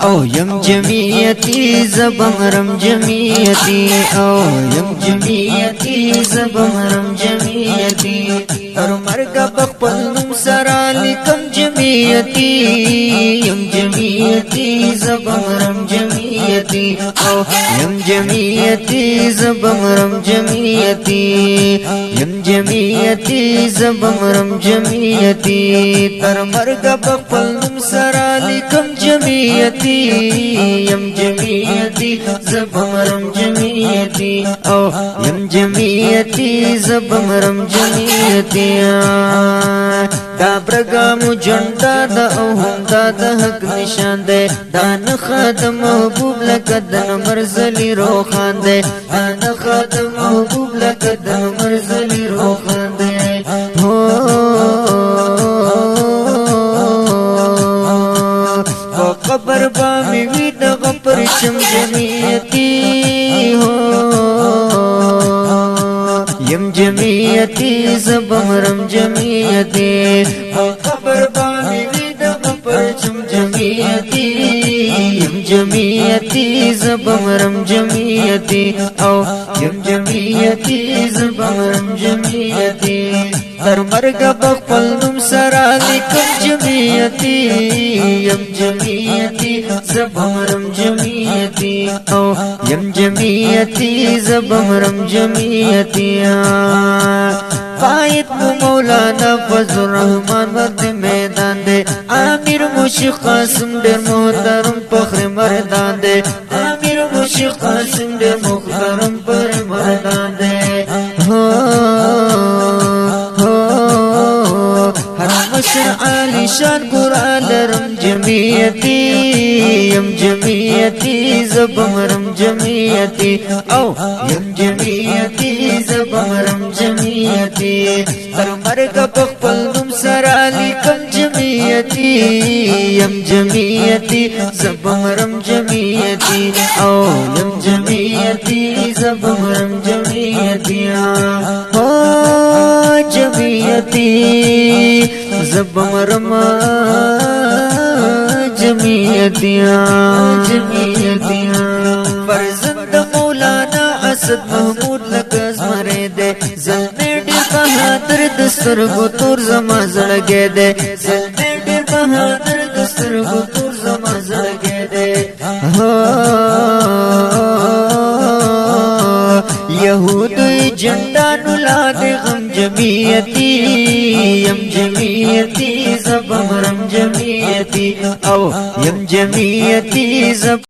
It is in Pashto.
او یم جمعیتی زبمرم جمعیتی او یم جمعیتی زبمرم جمعیتی هر مرگا بخپل نم سرا لکم جمعیتی یم جمعیتی زبمرم جمعیتی او یم جمعیتی زبمرم جمعیتی یم جمعیتی زبمرم جمعیتی هر مرگا بخپل نم سرا لکم جمعیتی یم جمعیتی زبمرم جمعیتی او یم جمعیتی زبمرم جمعیتی دا برگامو جندا دا او هم دا دا حق نشان دے دا نخاد محبوب لکدن مرزلی روخان دے دا نخاد محبوب لکدن مرزلی روخان دے قبر بامی وی دا غپر چم جمعیتی یم جمعیتی زبمرم جمعیتی قبر بامی وی دا غپر چم جمعیتی یم جمعیتی زبمرم جمعیتی او یم جمعیتی زبمرم جمعیتی در مرگ بخپل نم سرا لکم جمعیتی یم جمعیتی زبمرم جمعیتی او یم جمعیتی زبمرم جمعیتی قائد مولانا فضل الرحمن مرد میدان دے امیر مشیخ قاسم دیر محترم فخر مردان دے امیر مشیخ قاسم دیر محترم فخر مردان دے عالی شان قرآن لرم جمعیتی یم جمعیتی زبمرم جمعیتی او یم جمعیتی زبمرم جمعیتی هر مرگ بخپل نم سرا لکم جمعیتی یم جمعیتی زبمرم جمعیتی او یم جمعیتی زبمرم جمعیتی جمعیتی زبمرم جمعیتی جمعیتی فرزند مولانا اسد محمود لکز مرے دے زلمے ڈیر بہادر دستر گو تور زما زڑگے دے زلمے ڈیر بہادر دستر گو تور زما زڑگے دے یہود جنڈا نلا دے غم جمعیتی یم جمعیتی زبمرم جمعیتی او یم جمعیتی زب